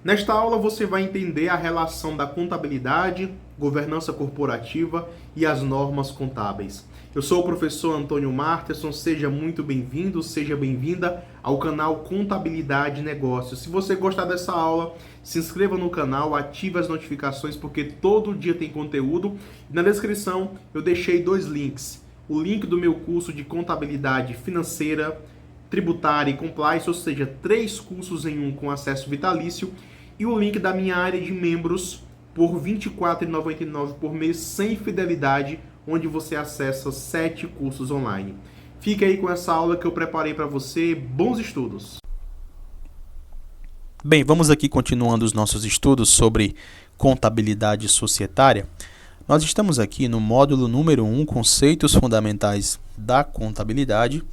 Nesta aula você vai entender a relação da contabilidade, governança corporativa e as normas contábeis. Eu sou o professor Antônio Marterson, seja muito bem-vindo, seja bem-vinda ao canal Contabilidade e Negócios. Se você gostar dessa aula, se inscreva no canal, ative as notificações porque todo dia tem conteúdo. Na descrição eu deixei 2 links. O link do meu curso de contabilidade financeira, tributária e compliance, ou seja, 3 cursos em um com acesso vitalício, e o link da minha área de membros por R$ 24,99 por mês, sem fidelidade, onde você acessa 7 cursos online. Fique aí com essa aula que eu preparei para você. Bons estudos! Bem, vamos aqui continuando os nossos estudos sobre contabilidade societária. Nós estamos aqui no módulo número 1, Conceitos Fundamentais da Contabilidade,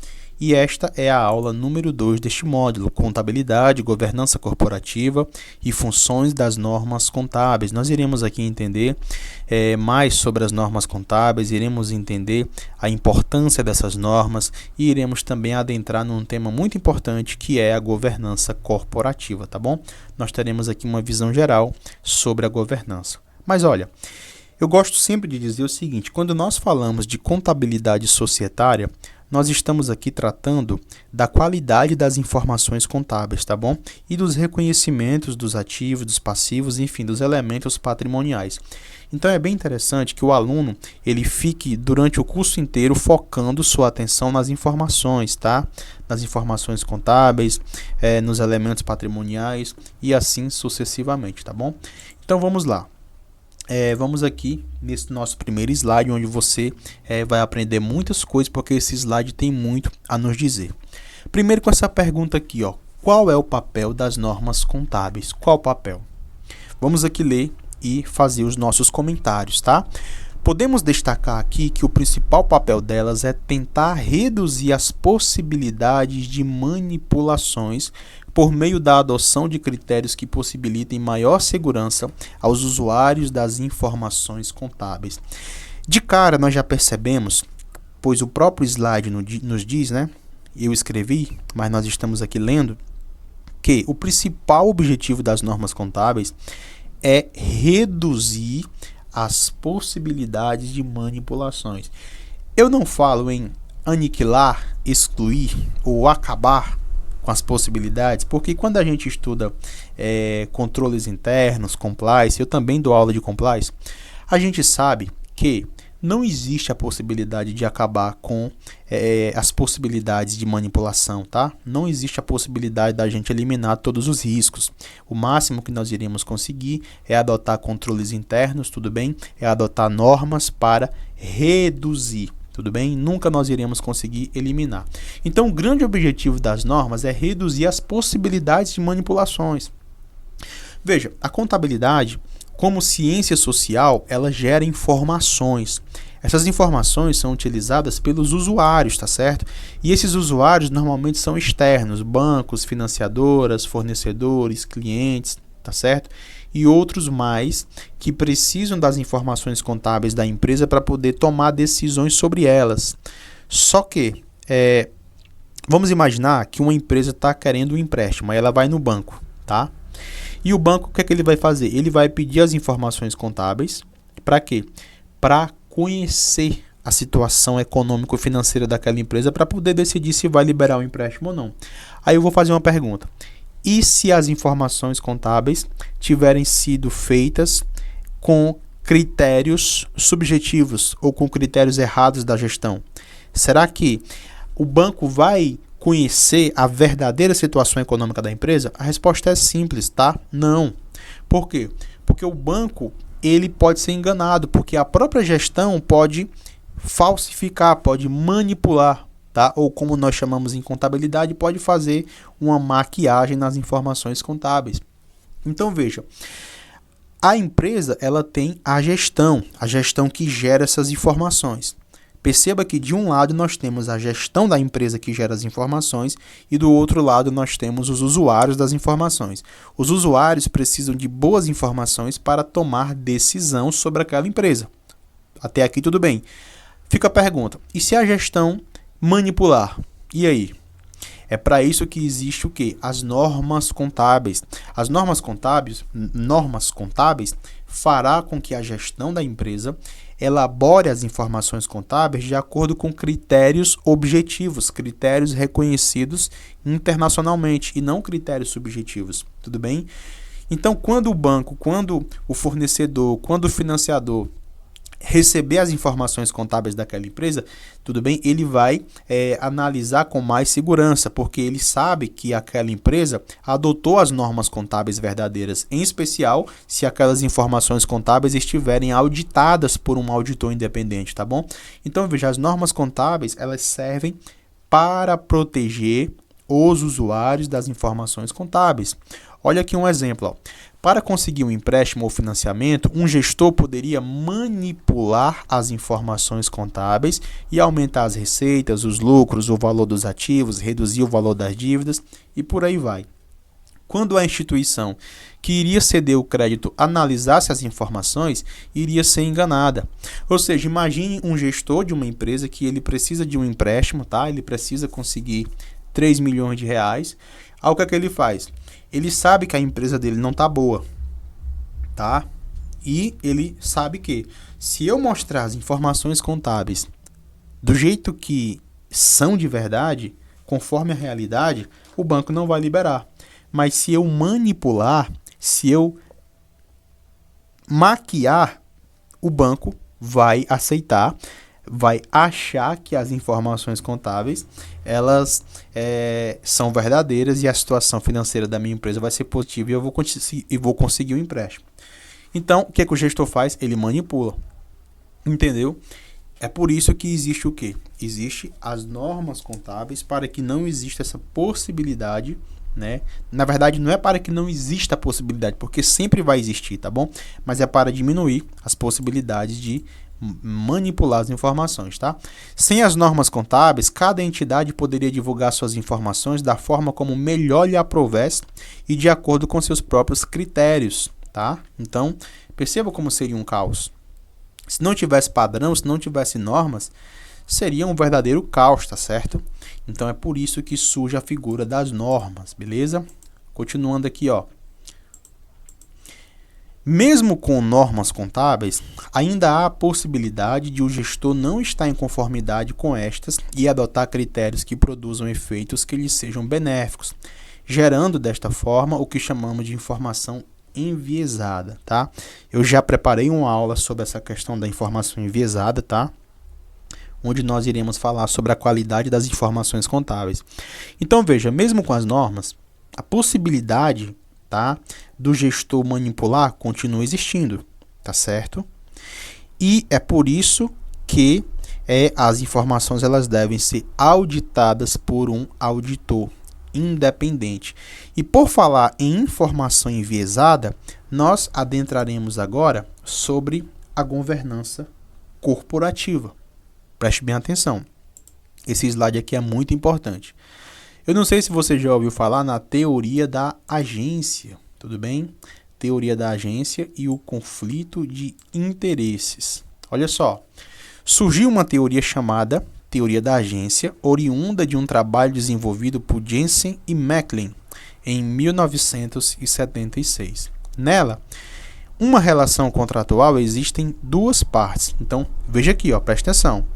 e esta é a aula número 2 deste módulo, Contabilidade, Governança Corporativa e Funções das Normas Contábeis. Nós iremos aqui entender mais sobre as normas contábeis, iremos entender a importância dessas normas e iremos também adentrar num tema muito importante que é a governança corporativa, tá bom? Nós teremos aqui uma visão geral sobre a governança. Mas olha, eu gosto sempre de dizer o seguinte: quando nós falamos de contabilidade societária, nós estamos aqui tratando da qualidade das informações contábeis, tá bom? E dos reconhecimentos dos ativos, dos passivos, enfim, dos elementos patrimoniais. Então é bem interessante que o aluno ele fique durante o curso inteiro focando sua atenção nas informações, tá? Nas informações contábeis, nos elementos patrimoniais e assim sucessivamente, tá bom? Então vamos lá. Vamos aqui nesse nosso primeiro slide, onde você vai aprender muitas coisas, porque esse slide tem muito a nos dizer. Primeiro com essa pergunta aqui, ó, qual é o papel das normas contábeis? Qual o papel? Vamos aqui ler e fazer os nossos comentários, tá? Podemos destacar aqui que o principal papel delas é tentar reduzir as possibilidades de manipulações por meio da adoção de critérios que possibilitem maior segurança aos usuários das informações contábeis. De cara, nós já percebemos, pois o próprio slide nos diz, né? Eu escrevi, mas nós estamos aqui lendo, que o principal objetivo das normas contábeis é reduzir as possibilidades de manipulações. Eu não falo em aniquilar, excluir ou acabar com as possibilidades, porque quando a gente estuda controles internos, compliance, eu também dou aula de compliance, a gente sabe que não existe a possibilidade de acabar com as possibilidades de manipulação, tá? Não existe a possibilidade da gente eliminar todos os riscos. O máximo que nós iremos conseguir é adotar controles internos, tudo bem? É adotar normas para reduzir, tudo bem? Nunca nós iremos conseguir eliminar. Então, o grande objetivo das normas é reduzir as possibilidades de manipulações. Veja, a contabilidade, como ciência social, ela gera informações. Essas informações são utilizadas pelos usuários, tá certo? E esses usuários normalmente são externos, bancos, financiadoras, fornecedores, clientes, tá certo? E outros mais que precisam das informações contábeis da empresa para poder tomar decisões sobre elas. Só que, vamos imaginar que uma empresa está querendo um empréstimo, aí ela vai no banco, tá? E o banco, o que é que ele vai fazer? Ele vai pedir as informações contábeis. Para quê? Para conhecer a situação econômico-financeira daquela empresa para poder decidir se vai liberar o empréstimo ou não. Aí eu vou fazer uma pergunta. E se as informações contábeis tiverem sido feitas com critérios subjetivos ou com critérios errados da gestão? Será que o banco vai conhecer a verdadeira situação econômica da empresa? A resposta é simples, tá? Não. Por quê? Porque o banco ele pode ser enganado, porque a própria gestão pode falsificar, pode manipular, tá? Ou como nós chamamos em contabilidade, pode fazer uma maquiagem nas informações contábeis. Então veja, a empresa ela tem a gestão que gera essas informações. Perceba que de um lado nós temos a gestão da empresa que gera as informações e do outro lado nós temos os usuários das informações. Os usuários precisam de boas informações para tomar decisão sobre aquela empresa. Até aqui tudo bem. Fica a pergunta, e se a gestão manipular? E aí? É para isso que existe o quê? As normas contábeis. As normas contábeis fará com que a gestão da empresa elabore as informações contábeis de acordo com critérios objetivos, critérios reconhecidos internacionalmente e não critérios subjetivos, tudo bem? Então, quando o banco, quando o fornecedor, quando o financiador receber as informações contábeis daquela empresa, tudo bem, ele vai analisar com mais segurança, porque ele sabe que aquela empresa adotou as normas contábeis verdadeiras, em especial se aquelas informações contábeis estiverem auditadas por um auditor independente, tá bom? Então, veja, as normas contábeis, elas servem para proteger os usuários das informações contábeis. Olha aqui um exemplo, ó. Para conseguir um empréstimo ou financiamento, um gestor poderia manipular as informações contábeis e aumentar as receitas, os lucros, o valor dos ativos, reduzir o valor das dívidas e por aí vai. Quando a instituição que iria ceder o crédito analisasse as informações, iria ser enganada. Ou seja, imagine um gestor de uma empresa que ele precisa de um empréstimo, tá? Ele precisa conseguir 3 milhões de reais. Aí o que é que ele faz? Ele sabe que a empresa dele não está boa, tá? E ele sabe que se eu mostrar as informações contábeis do jeito que são de verdade, conforme a realidade, o banco não vai liberar. Mas se eu manipular, se eu maquiar, o banco vai aceitar, vai achar que as informações contábeis elas são verdadeiras e a situação financeira da minha empresa vai ser positiva e eu vou conseguir um empréstimo. Então, o que o gestor faz? Ele manipula. Entendeu? É por isso que existe o quê? Existe as normas contábeis para que não exista essa possibilidade, né? Na verdade, não é para que não exista a possibilidade, porque sempre vai existir, tá bom? Mas é para diminuir as possibilidades de manipular as informações, tá? Sem as normas contábeis, cada entidade poderia divulgar suas informações da forma como melhor lhe aprovesse e de acordo com seus próprios critérios, tá? Então, perceba como seria um caos. Se não tivesse padrão, se não tivesse normas, seria um verdadeiro caos, tá certo? Então é por isso que surge a figura das normas, beleza? Continuando aqui, ó. Mesmo com normas contábeis, ainda há a possibilidade de o gestor não estar em conformidade com estas e adotar critérios que produzam efeitos que lhe sejam benéficos, gerando desta forma o que chamamos de informação enviesada, tá? Eu já preparei uma aula sobre essa questão da informação enviesada, tá? Onde nós iremos falar sobre a qualidade das informações contábeis. Então veja, mesmo com as normas, a possibilidade, tá, do gestor manipular continua existindo, tá certo? E é por isso que as informações elas devem ser auditadas por um auditor independente. E por falar em informação enviesada, nós adentraremos agora sobre a governança corporativa. Preste bem atenção. Esse slide aqui é muito importante. Eu não sei se você já ouviu falar na teoria da agência, tudo bem? Teoria da agência e o conflito de interesses. Olha só, surgiu uma teoria chamada teoria da agência, oriunda de um trabalho desenvolvido por Jensen e Macklin em 1976. Nela, uma relação contratual existem duas partes. Então, veja aqui, ó, presta atenção.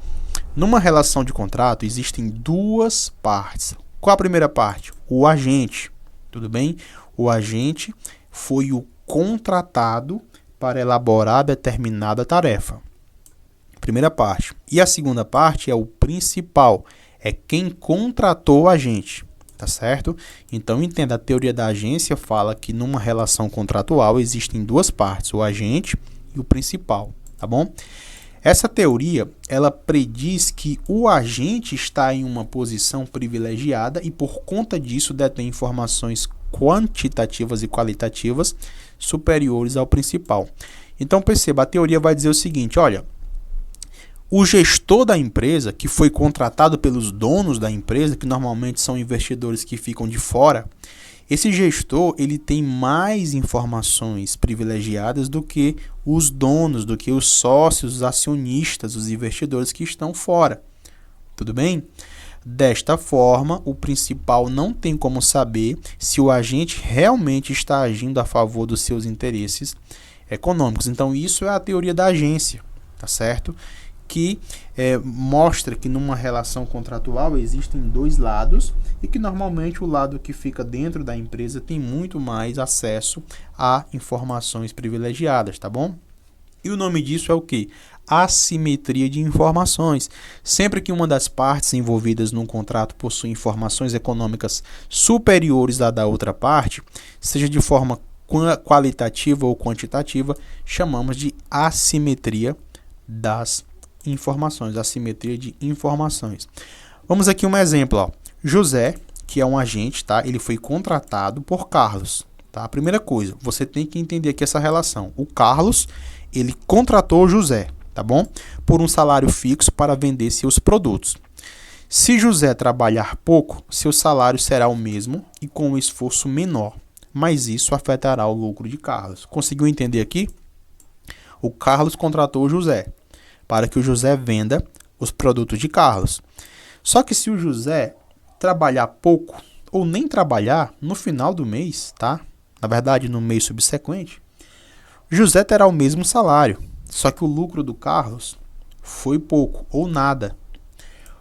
Numa relação de contrato existem duas partes. Qual a primeira parte? O agente, tudo bem? O agente foi o contratado para elaborar determinada tarefa. Primeira parte. E a segunda parte é o principal, é quem contratou o agente, tá certo? Então entenda, a teoria da agência fala que numa relação contratual existem duas partes, o agente e o principal, tá bom? Essa teoria, ela prediz que o agente está em uma posição privilegiada e por conta disso detém informações quantitativas e qualitativas superiores ao principal. Então perceba, a teoria vai dizer o seguinte, olha, o gestor da empresa, que foi contratado pelos donos da empresa, que normalmente são investidores que ficam de fora, esse gestor ele tem mais informações privilegiadas do que os donos, do que os sócios, os acionistas, os investidores que estão fora. Tudo bem? Desta forma, o principal não tem como saber se o agente realmente está agindo a favor dos seus interesses econômicos. Então, isso é a teoria da agência, tá certo? Que mostra que numa relação contratual existem dois lados e que normalmente o lado que fica dentro da empresa tem muito mais acesso a informações privilegiadas, tá bom? E o nome disso é o quê? Assimetria de informações. Sempre que uma das partes envolvidas num contrato possui informações econômicas superiores à da outra parte, seja de forma qualitativa ou quantitativa, chamamos de assimetria das informações, assimetria de informações. Vamos aqui um exemplo, ó. José, que é um agente, tá? Ele foi contratado por Carlos, tá? A primeira coisa, você tem que entender aqui essa relação. O Carlos, ele contratou o José, tá bom? Por um salário fixo para vender seus produtos. Se José trabalhar pouco, seu salário será o mesmo e com um esforço menor, mas isso afetará o lucro de Carlos. Conseguiu entender aqui? O Carlos contratou o José para que o José venda os produtos de Carlos. Só que se o José trabalhar pouco ou nem trabalhar no final do mês, tá? Na verdade, no mês subsequente, José terá o mesmo salário, só que o lucro do Carlos foi pouco ou nada.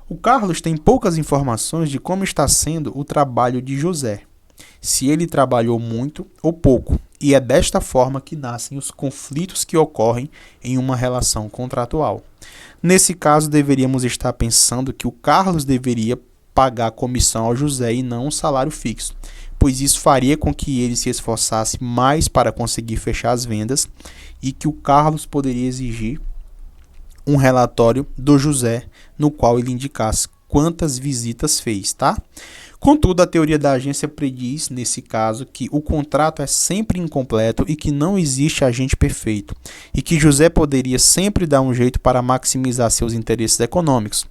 O Carlos tem poucas informações de como está sendo o trabalho de José, se ele trabalhou muito ou pouco, e é desta forma que nascem os conflitos que ocorrem em uma relação contratual. Nesse caso, deveríamos estar pensando que o Carlos deveria pagar comissão ao José e não um salário fixo, pois isso faria com que ele se esforçasse mais para conseguir fechar as vendas e que o Carlos poderia exigir um relatório do José no qual ele indicasse quantas visitas fez, tá? Contudo, a teoria da agência prediz, nesse caso, que o contrato é sempre incompleto e que não existe agente perfeito, e que José poderia sempre dar um jeito para maximizar seus interesses econômicos.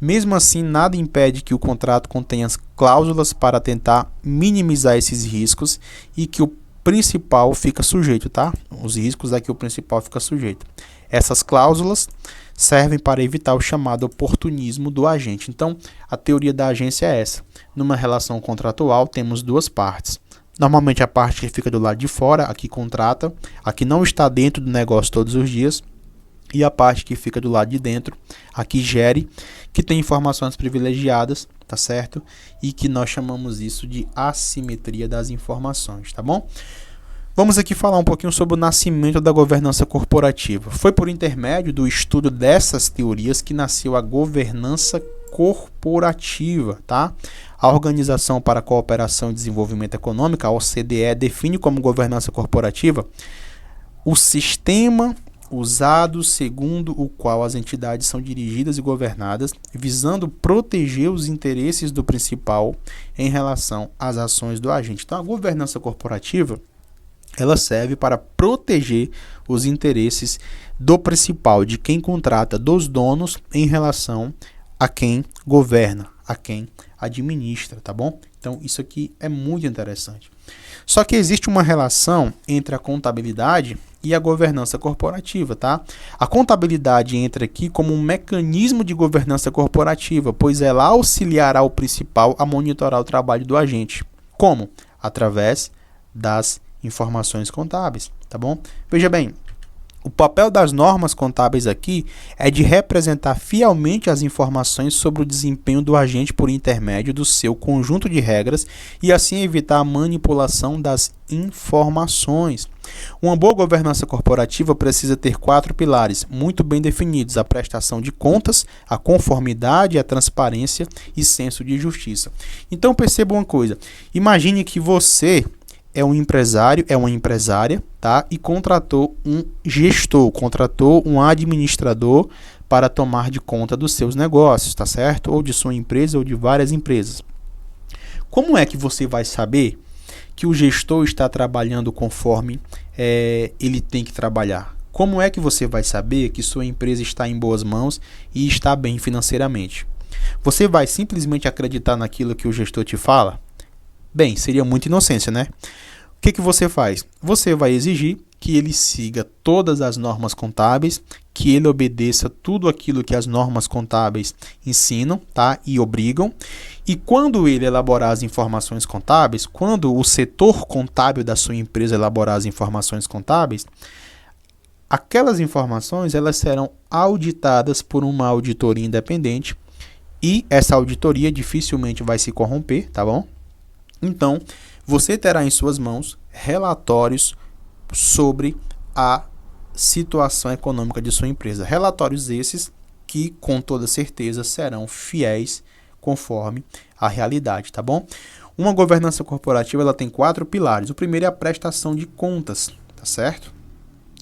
Mesmo assim, nada impede que o contrato contenha cláusulas para tentar minimizar esses riscos e que o principal fica sujeito, tá? Os riscos a que o principal fica sujeito. Essas cláusulas servem para evitar o chamado oportunismo do agente. Então, a teoria da agência é essa. Numa relação contratual, temos duas partes. Normalmente, a parte que fica do lado de fora, a que contrata, a que não está dentro do negócio todos os dias, e a parte que fica do lado de dentro, a que gere, que tem informações privilegiadas, tá certo? E que nós chamamos isso de assimetria das informações, tá bom? Vamos aqui falar um pouquinho sobre o nascimento da governança corporativa. Foi por intermédio do estudo dessas teorias que nasceu a governança corporativa, tá? A Organização para a Cooperação e Desenvolvimento Econômico, a OCDE, define como governança corporativa o sistema usado segundo o qual as entidades são dirigidas e governadas, visando proteger os interesses do principal em relação às ações do agente. Então, a governança corporativa ela serve para proteger os interesses do principal, de quem contrata, dos donos, em relação a quem governa, a quem administra, tá bom? Então, isso aqui é muito interessante. Só que existe uma relação entre a contabilidade e a governança corporativa, tá? A contabilidade entra aqui como um mecanismo de governança corporativa, pois ela auxiliará o principal a monitorar o trabalho do agente. Como? Através das informações contábeis, tá bom? Veja bem, o papel das normas contábeis aqui é de representar fielmente as informações sobre o desempenho do agente por intermédio do seu conjunto de regras e assim evitar a manipulação das informações. Uma boa governança corporativa precisa ter 4 pilares muito bem definidos: a prestação de contas, a conformidade, a transparência e senso de justiça. Então perceba uma coisa, imagine que você é um empresário, é uma empresária, tá? E contratou um gestor, contratou um administrador para tomar de conta dos seus negócios, tá certo? Ou de sua empresa ou de várias empresas. Como é que você vai saber que o gestor está trabalhando conforme ele tem que trabalhar? Como é que você vai saber que sua empresa está em boas mãos e está bem financeiramente? Você vai simplesmente acreditar naquilo que o gestor te fala? Bem, seria muita inocência, né? O que você faz? Você vai exigir que ele siga todas as normas contábeis, que ele obedeça tudo aquilo que as normas contábeis ensinam, tá? E obrigam. E quando ele elaborar as informações contábeis, quando o setor contábil da sua empresa elaborar as informações contábeis, aquelas informações elas serão auditadas por uma auditoria independente e essa auditoria dificilmente vai se corromper, tá bom? Então, você terá em suas mãos relatórios sobre a situação econômica de sua empresa. Relatórios esses que, com toda certeza, serão fiéis conforme a realidade, tá bom? Uma governança corporativa ela tem 4 pilares. O primeiro é a prestação de contas, tá certo?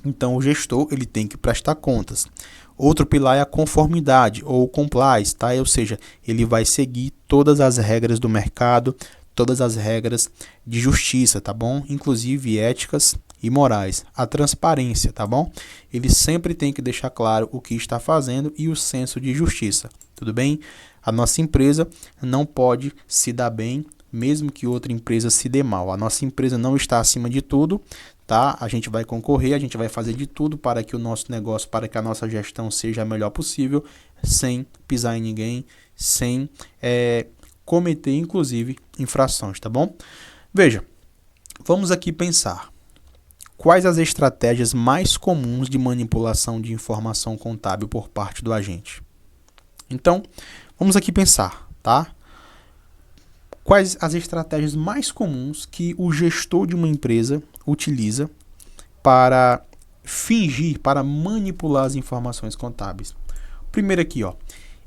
Então, o gestor ele tem que prestar contas. Outro pilar é a conformidade ou compliance, tá? Ou seja, ele vai seguir todas as regras do mercado, todas as regras de justiça, tá bom? Inclusive éticas e morais. A transparência, tá bom? Ele sempre tem que deixar claro o que está fazendo e o senso de justiça, tudo bem? A nossa empresa não pode se dar bem, mesmo que outra empresa se dê mal. A nossa empresa não está acima de tudo, tá? A gente vai concorrer, a gente vai fazer de tudo para que o nosso negócio, para que a nossa gestão seja a melhor possível, sem pisar em ninguém, sem cometer, inclusive, infrações, tá bom? Veja, vamos aqui pensar. Quais as estratégias mais comuns de manipulação de informação contábil por parte do agente? Então, vamos aqui pensar, tá? Quais as estratégias mais comuns que o gestor de uma empresa utiliza para fingir, para manipular as informações contábeis? Primeiro aqui, ó,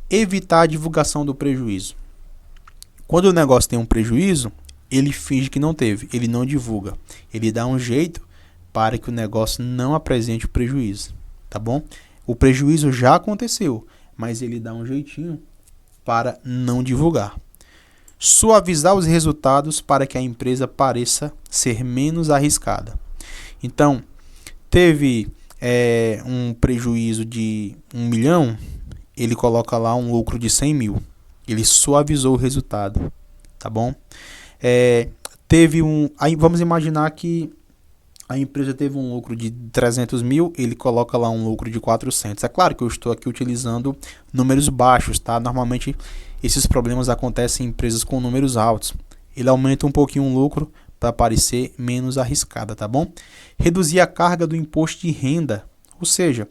evitar a divulgação do prejuízo. Quando o negócio tem um prejuízo, ele finge que não teve, ele não divulga. Ele dá um jeito para que o negócio não apresente o prejuízo, tá bom? O prejuízo já aconteceu, mas ele dá um jeitinho para não divulgar. Suavizar os resultados para que a empresa pareça ser menos arriscada. Então, teve um prejuízo de 1 milhão, ele coloca lá um lucro de 100 mil. Ele suavizou o resultado, tá bom? Aí vamos imaginar que a empresa teve um lucro de 300 mil, ele coloca lá um lucro de 400. É claro que eu estou aqui utilizando números baixos, tá? Normalmente esses problemas acontecem em empresas com números altos. Ele aumenta um pouquinho o lucro para parecer menos arriscada, tá bom? Reduzir a carga do imposto de renda, ou seja,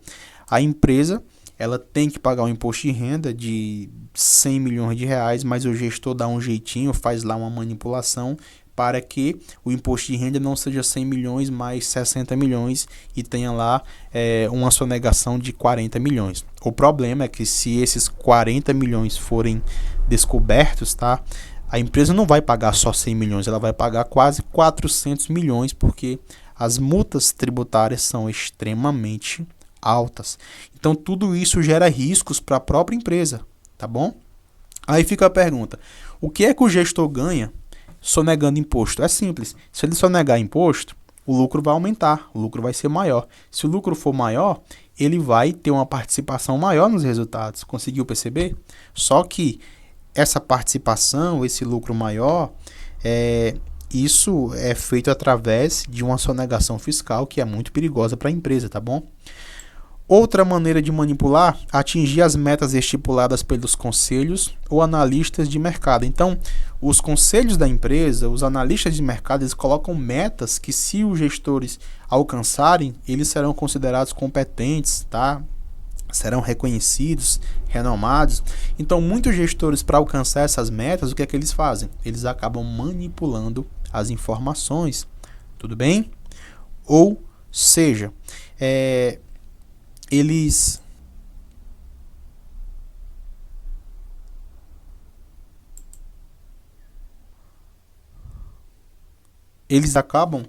a empresa ela tem que pagar um imposto de renda de 100 milhões de reais, mas o gestor dá um jeitinho, faz lá uma manipulação para que o imposto de renda não seja 100 milhões mais 60 milhões e tenha lá uma sonegação de 40 milhões. O problema é que se esses 40 milhões forem descobertos, tá? A empresa não vai pagar só 100 milhões, ela vai pagar quase 400 milhões, porque as multas tributárias são extremamente altas. Então tudo isso gera riscos para a própria empresa, tá bom? Aí fica a pergunta, o que é que o gestor ganha sonegando imposto? É simples, se ele sonegar imposto, o lucro vai aumentar, o lucro vai ser maior. Se o lucro for maior, ele vai ter uma participação maior nos resultados. Conseguiu perceber? Só que essa participação, esse lucro maior, isso é feito através de uma sonegação fiscal que é muito perigosa para a empresa, tá bom? Outra maneira de manipular, atingir as metas estipuladas pelos conselhos ou analistas de mercado. Então, os conselhos da empresa, os analistas de mercado, eles colocam metas que, se os gestores alcançarem, eles serão considerados competentes, tá? Serão reconhecidos, renomados. Então, muitos gestores, para alcançar essas metas, o que é que eles fazem? Eles acabam manipulando as informações, tudo bem? Ou seja, eles acabam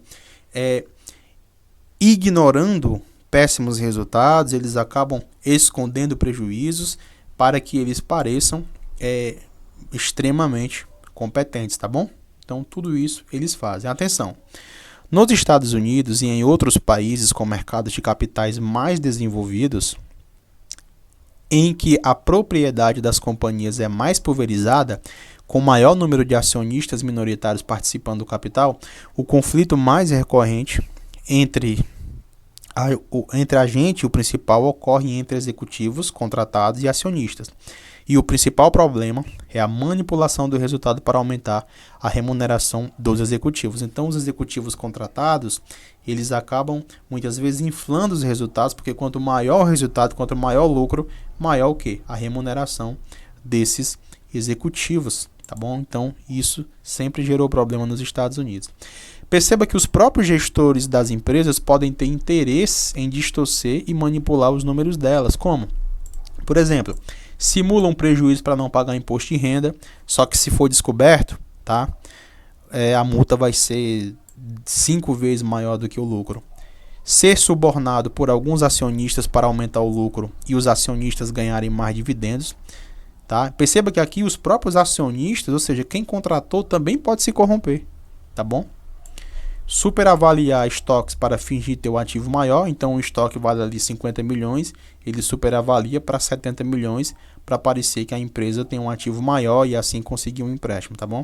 ignorando péssimos resultados, eles acabam escondendo prejuízos para que eles pareçam extremamente competentes, tá bom? Então tudo isso eles fazem. Atenção! Nos Estados Unidos e em outros países com mercados de capitais mais desenvolvidos, em que a propriedade das companhias é mais pulverizada, com maior número de acionistas minoritários participando do capital, o conflito mais recorrente entre Entre a gente, o principal ocorre entre executivos, contratados e acionistas. E o principal problema é a manipulação do resultado para aumentar a remuneração dos executivos. Então, os executivos contratados, eles acabam muitas vezes inflando os resultados, porque quanto maior o resultado, quanto maior o lucro, maior o quê? A remuneração desses executivos, tá bom? Então, isso sempre gerou problema nos Estados Unidos. Perceba que os próprios gestores das empresas podem ter interesse em distorcer e manipular os números delas. Como? Por exemplo, simulam um prejuízo para não pagar imposto de renda, só que se for descoberto, tá? A multa vai ser 5 vezes maior do que o lucro. Ser subornado por alguns acionistas para aumentar o lucro e os acionistas ganharem mais dividendos. Tá? Perceba que aqui os próprios acionistas, ou seja, quem contratou, também pode se corromper. Tá bom? Superavaliar estoques para fingir ter o ativo maior. Então, o estoque vale ali 50 milhões, ele superavalia para 70 milhões para parecer que a empresa tem um ativo maior e assim conseguir um empréstimo, tá bom?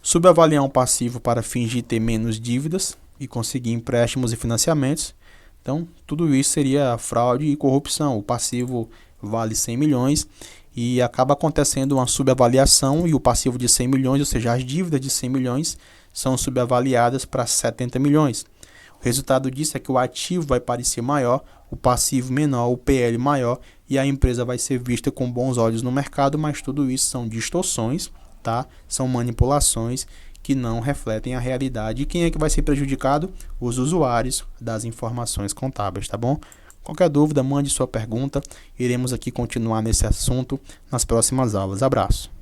Subavaliar um passivo para fingir ter menos dívidas e conseguir empréstimos e financiamentos. Então, tudo isso seria fraude e corrupção. O passivo vale 100 milhões e acaba acontecendo uma subavaliação e o passivo de 100 milhões, ou seja, as dívidas de 100 milhões, são subavaliadas para 70 milhões. O resultado disso é que o ativo vai parecer maior, o passivo menor, o PL maior e a empresa vai ser vista com bons olhos no mercado, mas tudo isso são distorções, tá? São manipulações que não refletem a realidade. E quem é que vai ser prejudicado? Os usuários das informações contábeis, tá bom? Qualquer dúvida, mande sua pergunta. Iremos aqui continuar nesse assunto nas próximas aulas. Abraço.